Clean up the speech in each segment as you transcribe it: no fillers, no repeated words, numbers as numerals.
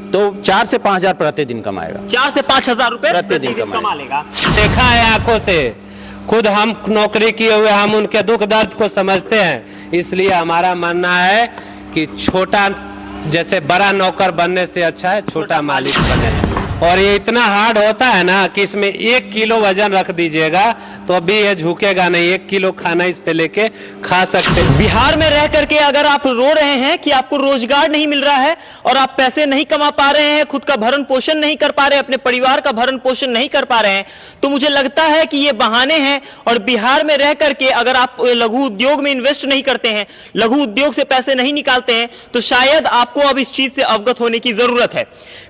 तो 4 से 5 हजार प्रतिदिन कमाएगा। 4 से 5 हजार रुपए प्रतिदिन कमा लेगा। देखा है आंखों से, खुद हम नौकरी किए हुए, हम उनके दुख दर्द को समझते हैं। इसलिए हमारा मानना है कि छोटा जैसे बड़ा नौकर बनने से अच्छा है छोटा मालिक बने। और ये इतना हार्ड होता है ना कि इसमें 1 किलो वजन रख दीजिएगा तो अभी ये झुकेगा नहीं। 1 किलो खाना इस पे लेके खा सकते हैं। बिहार में रह करके अगर आप रो रहे हैं कि आपको रोजगार नहीं मिल रहा है और आप पैसे नहीं कमा पा रहे हैं, खुद का भरण पोषण नहीं कर पा रहे, अपने परिवार का भरण पोषण नहीं कर पा रहे हैं, तो मुझे लगता है कि ये बहाने हैं। और बिहार में रह करके अगर आप लघु उद्योग में इन्वेस्ट नहीं करते हैं, लघु उद्योग से पैसे नहीं निकालते हैं, तो शायद आपको अब इस चीज से अवगत होने की जरूरत है।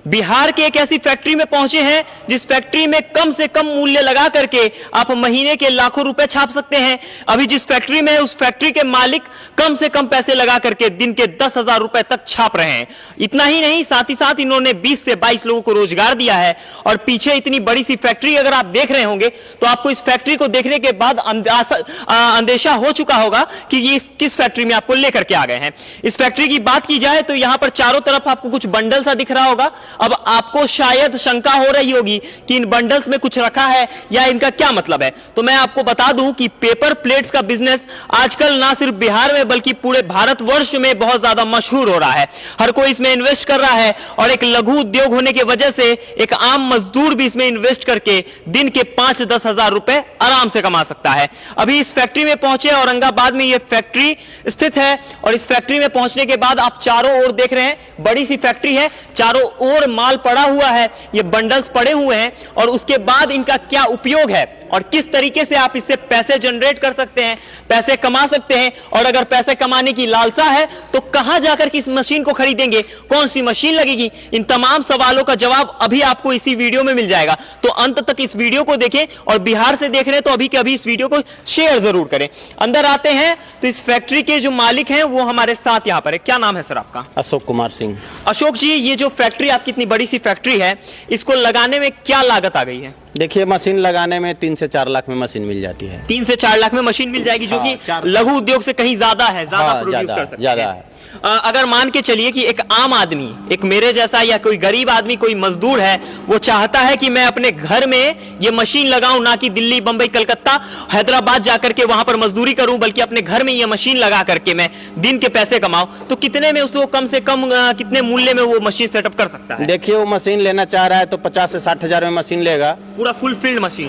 बिहार के एक ऐसी फैक्ट्री में पहुंचे हैं जिस फैक्ट्री में कम से कम मूल्य लगा करके आप महीने के लाखों रुपए छाप सकते हैं। अभी जिस फैक्ट्री में है उस फैक्ट्री के मालिक कम से कम पैसे लगा करके दिन के 10,000 रुपए तक छाप रहे हैं। इतना ही नहीं, साथ ही साथ इन्होंने 20 से 22 लोगों को रोजगार दिया है। और पीछे इतनी बड़ी सी फैक्ट्री अगर आप देख रहे होंगे तो आपको इस फैक्ट्री को देखने के बाद अंदेशा हो चुका होगा कि ये किस फैक्ट्री में आपको लेकर के आ गए हैं। इस फैक्ट्री की बात की जाए तो यहां पर चारों तरफ आपको कुछ बंडल सा दिख रहा होगा। अब आपको शायद शंका हो रही होगी कि इन बंडल्स में कुछ रखा है या इनका क्या मतलब है। तो मैं आपको बता दूं कि पेपर प्लेट्स का बिजनेस आजकल ना सिर्फ बिहार में बल्कि पूरे भारतवर्ष में बहुत ज्यादा मशहूर हो रहा है। हर कोई इसमें इन्वेस्ट कर रहा है और एक लघु उद्योग होने की वजह से एक आम मजदूर भी इसमें इन्वेस्ट करके दिन के 5-10 हजार रुपए आराम से कमा सकता है। अभी इस फैक्ट्री में पहुंचे, औरंगाबाद में यह फैक्ट्री स्थित है। और इस फैक्ट्री में पहुंचने के बाद आप चारों ओर देख रहे हैं, बड़ी सी फैक्ट्री है, चारों ओर माल पड़ा हुआ है, ये बंडल्स पड़े हुए हैं। और उसके बाद इनका क्या उपयोग है और किस तरीके से आप इससे पैसे जनरेट कर सकते हैं, पैसे कमा सकते हैं, और अगर पैसे कमाने की लालसा है तो कहां जाकर किस मशीन को खरीदेंगे, कौन सी मशीन लगेगी, इन तमाम सवालों का जवाब अभी आपको इसी वीडियो में मिल जाएगा। तो अंत तक इस वीडियो को देखें और बिहार से देख रहे हैं तो अभी के अभी इस वीडियो को शेयर जरूर करें। अंदर आते हैं तो इस फैक्ट्री के जो मालिक हैं वो हमारे साथ यहां पर है। क्या नाम है सर आपका? अशोक कुमार सिंह। अशोक जी, ये जो फैक्ट्री आपकी इतनी बड़ी सी फैक्ट्री है, इसको लगाने में क्या लागत आ गई है? देखिए, मशीन लगाने में 3 से 4 लाख में मशीन मिल जाती है। 3 से 4 लाख में मशीन मिल जाएगी, जो कि लघु उद्योग से कहीं ज्यादा है, ज्यादा प्रोड्यूस कर सकते हैं। ज्यादा है। अगर मान के चलिए कि एक आम आदमी, एक मेरे जैसा या कोई गरीब आदमी, कोई मजदूर है, वो चाहता है कि मैं अपने घर में ये मशीन लगाऊं, ना कि दिल्ली, बंबई, कलकत्ता, हैदराबाद जाकर के वहां पर मजदूरी करूं, बल्कि अपने घर में ये मशीन लगा करके मैं दिन के पैसे कमाऊं, तो कितने में उसको कम से कम कितने मूल्य में वो मशीन सेटअप कर सकता है? देखिए, वो मशीन लेना चाह रहा है तो 50 से 60 हजार में मशीन लेगा। पूरा full field machine?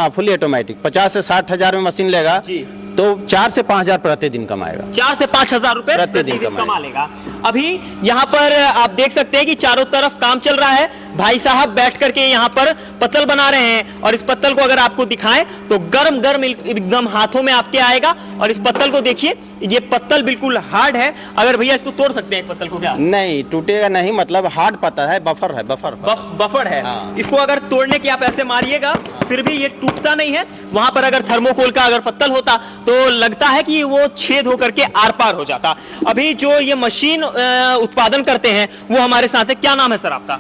Full automatic 50 से 60 हजार में मशीन लेगा तो 4 से 5 हजार प्रतिदिन कमाएगा। 4 से 5 हजार रुपए प्रतिदिन कमा लेगा। अभी यहाँ पर आप देख सकते हैं कि चारों तरफ काम चल रहा है। भाई साहब बैठ करके यहाँ पर पत्तल बना रहे हैं और इस पत्तल को अगर आपको दिखाएं तो गरम गरम एकदम हाथों में आपके आएगा। और इस पत्तल को देखिए, ये पत्तल बिल्कुल हार्ड है। अगर भैया इसको तोड़ सकते हैं पत्तल को? क्या नहीं टूटेगा नहीं, मतलब हार्ड पत्थर है, बफर है, बफर है। हाँ। इसको अगर तोड़ने की आप ऐसे मारिएगा फिर भी ये टूटता नहीं है। वहां पर अगर थर्मोकोल का अगर पत्तल होता तो लगता है कि वो छेद होकर के आर पार हो जाता। अभी जो ये मशीन उत्पादन करते हैं वो हमारे साथ है। क्या नाम है सर आपका?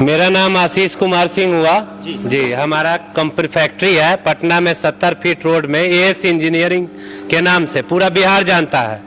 मेरा नाम आशीष कुमार सिंह हुआ जी। हमारा कंपनी फैक्ट्री है पटना में 70 फीट रोड में, एएस इंजीनियरिंग के नाम से पूरा बिहार जानता है।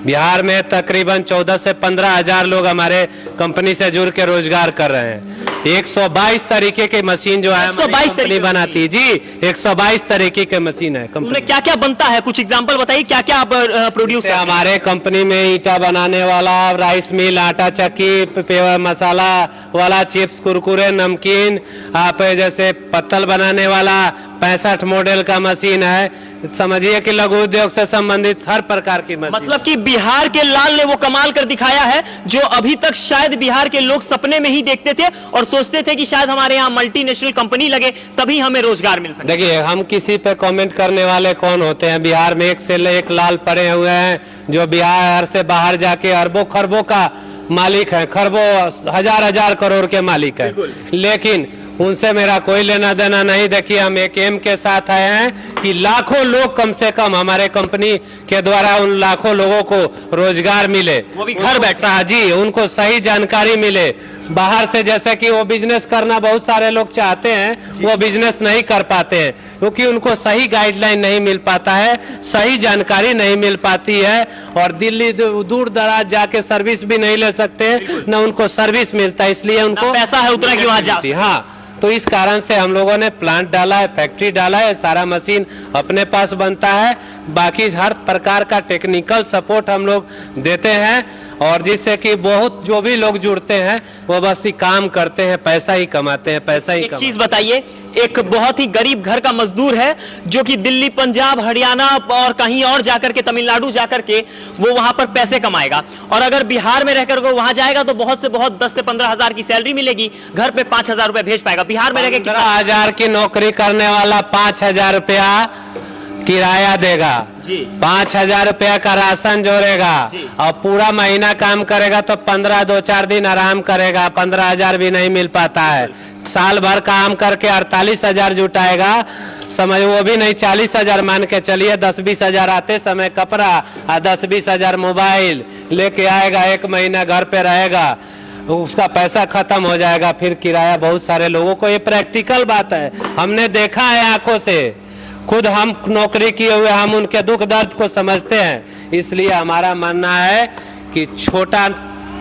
बिहार में तकरीबन 14 से 15 हजार लोग हमारे कंपनी से जुड़ के रोजगार कर रहे हैं। 122 तरीके की मशीन जो है 122 कंपनी बनाती है जी। 122 तरीके की मशीन है कंपनी। क्या क्या बनता है, कुछ एग्जांपल बताइए, क्या क्या आप प्रोड्यूस करते हैं? हमारे कंपनी में ईटा बनाने वाला, राइस मिल, आटा चक्की, मसाला वाला, चिप्स, कुरकुरे, नमकीन, आप जैसे पत्तल बनाने वाला 65 मॉडल का मशीन है। समझिए कि लघु उद्योग से संबंधित हर प्रकार की मशीन। मतलब कि बिहार के लाल ने वो कमाल कर दिखाया है जो अभी तक शायद बिहार के लोग सपने में ही देखते थे और सोचते थे कि शायद हमारे यहाँ मल्टीनेशनल कंपनी लगे तभी हमें रोजगार मिल सके। देखिए, हम किसी पे कमेंट करने वाले कौन होते हैं? बिहार में एक से एक लाल पड़े हुए हैं जो बिहार से बाहर जाके अरबों खरबों का मालिक है, खरबों हजार हजार करोड़ के मालिक है, लेकिन उनसे मेरा कोई लेना देना नहीं। देखिए हम एक एम के साथ आए हैं कि लाखों लोग कम से कम हमारे कंपनी के द्वारा उन लाखों लोगों को रोजगार मिले, वो भी घर बैठे। जी, उनको सही जानकारी मिले। बाहर से जैसे कि वो बिजनेस करना बहुत सारे लोग चाहते हैं, वो बिजनेस नहीं कर पाते हैं क्योंकि उनको सही गाइडलाइन नहीं मिल पाता है, सही जानकारी नहीं मिल पाती है, और दिल्ली दूर दराज जाके सर्विस भी नहीं ले सकते हैं, न उनको सर्विस मिलता है, इसलिए उनको पैसा है उतना कि वहां जाती। हाँ, तो इस कारण से हम लोगों ने प्लांट डाला है, फैक्ट्री डाला है, सारा मशीन अपने पास बनता है। बाकी हर प्रकार का टेक्निकल सपोर्ट हम लोग देते हैं, और जिससे कि बहुत जो भी लोग जुड़ते हैं वो बस ही काम करते हैं, पैसा ही कमाते हैं, पैसा ही एक चीज बताइए, एक बहुत ही गरीब घर का मजदूर है जो कि दिल्ली, पंजाब, हरियाणा और कहीं और जाकर के, तमिलनाडु जाकर के वो वहां पर पैसे कमाएगा, और अगर बिहार में रहकर वो वहां जाएगा तो बहुत से बहुत 10 से 15 हजार की सैलरी मिलेगी, घर पे 5,000 रुपए भेज पाएगा। बिहार में रहकर 15,000 की नौकरी करने वाला 5,000 रुपया किराया देगा, 5,000 रुपया का राशन जोड़ेगा, और पूरा महीना काम करेगा तो 15 2-4 दिन आराम करेगा, 15,000 भी नहीं मिल पाता है। साल भर काम करके 48,000 जुटाएगा, समझ वो भी नहीं, 40,000 मान के चलिए, 10-20 हजार आते समय कपड़ा और 10-20 हजार मोबाइल लेके आएगा, एक महीना घर पे रहेगा, उसका पैसा खत्म हो जाएगा, फिर किराया। बहुत सारे लोगों को ये प्रैक्टिकल बात है, हमने देखा है आंखों से, खुद हम नौकरी किए हुए, हम उनके दुख दर्द को समझते हैं। इसलिए हमारा मानना है कि छोटा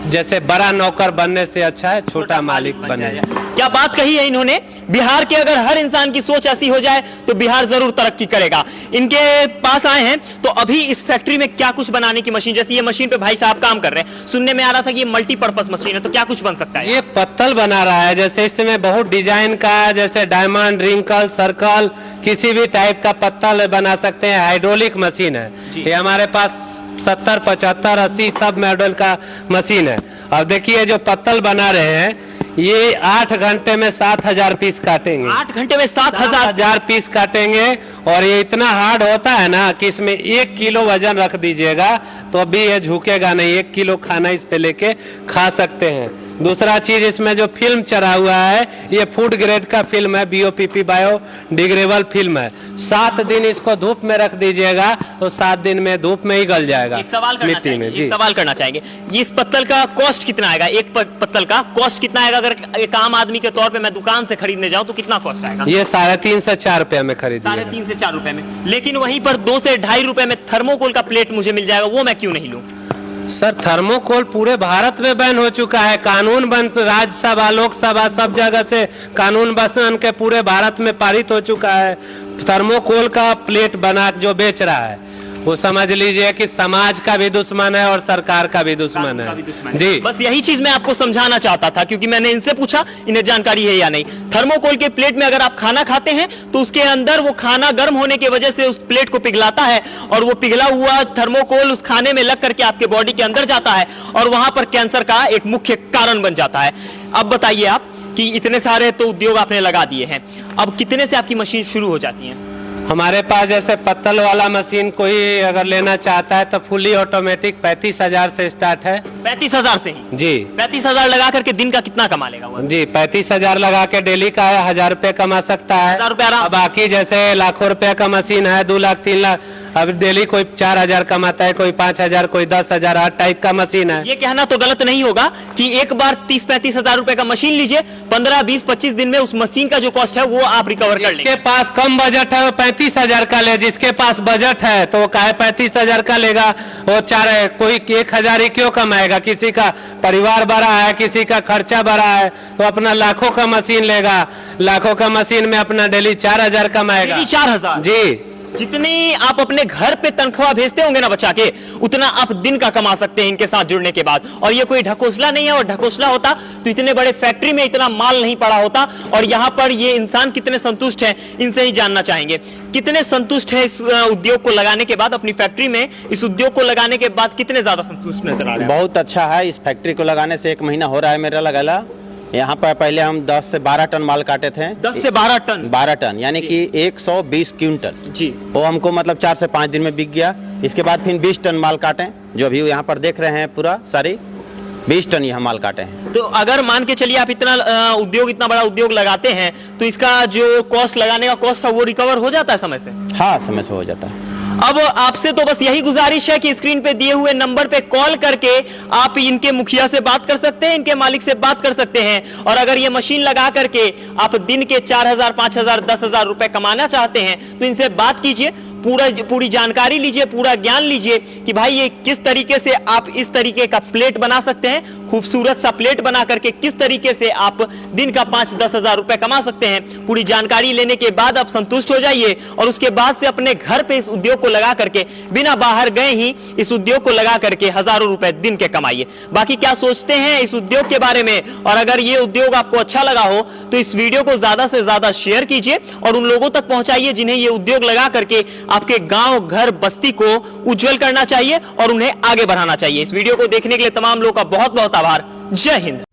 जैसे बड़ा नौकर बनने से अच्छा है छोटा मालिक बने। क्या बात कही है इन्होंने। बिहार के अगर हर इंसान की सोच ऐसी हो जाए तो बिहार जरूर तरक्की करेगा। इनके पास आए हैं तो अभी इस फैक्ट्री में क्या कुछ बनाने की मशीन, जैसे ये मशीन पे भाई साहब काम कर रहे हैं, सुनने में आ रहा था कि ये मल्टीपर्पज मशीन है, तो क्या कुछ बन सकता है? ये पत्तल बना रहा है, जैसे इसमें बहुत डिजाइन का, जैसे डायमंड, रिंकल, सर्कल, किसी भी टाइप का पत्तल बना सकते हैं। हाइड्रोलिक मशीन है ये, हमारे पास 70, 75, 80 सब मॉडल का मशीन है। और देखिए जो पत्तल बना रहे हैं ये 8 घंटे में 7,000 पीस काटेंगे। 8 घंटे में 7,000 पीस काटेंगे, और ये इतना हार्ड होता है ना कि इसमें 1 किलो वजन रख दीजिएगा तो भी ये झुकेगा नहीं, 1 किलो खाना इस पे लेके खा सकते हैं। दूसरा चीज, इसमें जो फिल्म चढ़ा हुआ है ये फूड ग्रेड का फिल्म है, BOPP बायोडिग्रेडेबल फिल्म है। 7 दिन इसको धूप में रख दीजिएगा तो 7 दिन में धूप में ही गल जाएगा। एक सवाल करना मिट्टी में। जी, एक सवाल करना चाहेंगे, इस पत्तल का कॉस्ट कितना आएगा? एक पत्तल का कॉस्ट कितना आएगा? अगर एक आम आदमी के तौर पे मैं दुकान से खरीदने जाऊं तो कितना कॉस्ट आएगा? ये 3.5 से 4 रुपए में खरीदिए। 3.5 से 4 रुपए में। लेकिन वहीं पर 2 से 2.5 रुपए में थर्मोकोल का प्लेट मुझे मिल जाएगा, वो मैं क्यों नहीं लूं? सर थर्मोकोल पूरे भारत में बैन हो चुका है, कानून बन, राज्यसभा, लोकसभा सब जगह से कानून बन के पूरे भारत में पारित हो चुका है। थर्मोकोल का प्लेट बना जो बेच रहा है वो समझ लीजिए कि समाज का भी दुश्मन है और सरकार का भी दुश्मन है। जी, बस यही चीज मैं आपको समझाना चाहता था, क्योंकि मैंने इनसे पूछा इन्हें जानकारी है या नहीं। थर्मोकोल के प्लेट में अगर आप खाना खाते हैं तो उसके अंदर वो खाना गर्म होने की वजह से उस प्लेट को पिघलाता है, और वो पिघला हुआ थर्मोकोल उस खाने में लग करके आपके बॉडी के अंदर जाता है, और वहां पर कैंसर का एक मुख्य कारण बन जाता है। अब बताइए आप कि इतने सारे तो उद्योग आपने लगा दिए हैं, अब कितने से आपकी मशीन शुरू हो जाती है? हमारे पास जैसे पत्तल वाला मशीन कोई अगर लेना चाहता है तो फुली ऑटोमेटिक 35,000 से स्टार्ट है। 35,000 से ही? जी। 35,000 लगा करके दिन का कितना कमा लेगा वो? जी, 35,000 लगा के डेली का 1,000 रुपए कमा सकता है। 1,000 रुपए आराम। बाकी जैसे लाखों रुपए का मशीन है, 2 लाख 3 लाख, अब डेली कोई 4,000 कमाता है, कोई 5,000, कोई 10,000, हर टाइप का मशीन है। ये कहना तो गलत नहीं होगा कि एक बार 30-35 हजार रुपए का मशीन लीजिए, 15-20-25 दिन में उस मशीन का जो कॉस्ट है वो आप रिकवर कर लेंगे। जिसके पास कम बजट है वो 35,000 का ले, जिसके पास बजट है तो वो काहे 35,000 का लेगा, वो कोई 1,000 ही क्यों कमाएगा? किसी का परिवार बड़ा है, किसी का खर्चा बड़ा है, तो अपना लाखों का मशीन लेगा, लाखों का मशीन में अपना डेली 4,000 कमाएगा। 4,000? जी। जितनी आप अपने घर पे तनख्वाह भेजते होंगे ना बचा के, उतना आप दिन का कमा सकते हैं इनके साथ जुड़ने के बाद। और ये कोई ढकोसला नहीं है, और ढकोसला होता तो इतने बड़े फैक्ट्री में इतना माल नहीं पड़ा होता। और यहाँ पर ये इंसान कितने संतुष्ट हैं, इनसे ही जानना चाहेंगे। कितने संतुष्ट है इस उद्योग को लगाने के बाद, अपनी फैक्ट्री में इस उद्योग को लगाने के बाद कितने ज्यादा संतुष्ट नजर आ रहे हैं? बहुत अच्छा है। इस फैक्ट्री को लगाने से 1 महीना हो रहा है मेरा लगाला। यहाँ पर पहले हम 10 से 12 टन माल काटे थे। 10 से 12 टन? 12 टन यानी कि 120 क्विंटल जी। वो हमको मतलब 4 से 5 दिन में बिक गया। इसके बाद फिर 20 टन माल काटे, जो अभी यहाँ पर देख रहे हैं पूरा सारी 20 टन यहाँ माल काटे हैं। तो अगर मान के चलिए आप इतना बड़ा उद्योग लगाते हैं तो इसका जो कॉस्ट लगाने का कॉस्ट है वो रिकवर हो जाता है समय से? हाँ, समय से हो जाता है। अब आपसे तो बस यही गुजारिश है कि स्क्रीन पे दिए हुए नंबर पे कॉल करके आप इनके मुखिया से बात कर सकते हैं, इनके मालिक से बात कर सकते हैं। और अगर ये मशीन लगा करके आप दिन के 4,000, 5,000, 10,000 रुपए कमाना चाहते हैं तो इनसे बात कीजिए, पूरी जानकारी लीजिए, पूरा ज्ञान लीजिए कि भाई ये किस तरीके से आप इस तरीके का प्लेट बना सकते हैं, खूबसूरत सा प्लेट बना करके किस तरीके से आप दिन का 5-10 हजार रुपए कमा सकते हैं। पूरी जानकारी लेने के बाद आप संतुष्ट हो जाइए और उसके बाद से अपने घर पे इस उद्योग को लगा करके बिना बाहर गए ही इस उद्योग को लगा करके हजारों रुपए दिन के कमाइए। बाकी क्या सोचते हैं इस उद्योग के बारे में, और अगर ये उद्योग आपको अच्छा लगा हो तो इस वीडियो को ज्यादा से ज्यादा शेयर कीजिए और उन लोगों तक पहुंचाइए जिन्हें ये उद्योग लगा करके आपके गांव, घर, बस्ती को उज्जवल करना चाहिए और उन्हें आगे बढ़ाना चाहिए। इस वीडियो को देखने के लिए तमाम लोगों का बहुत बहुत आभार। जय हिंद।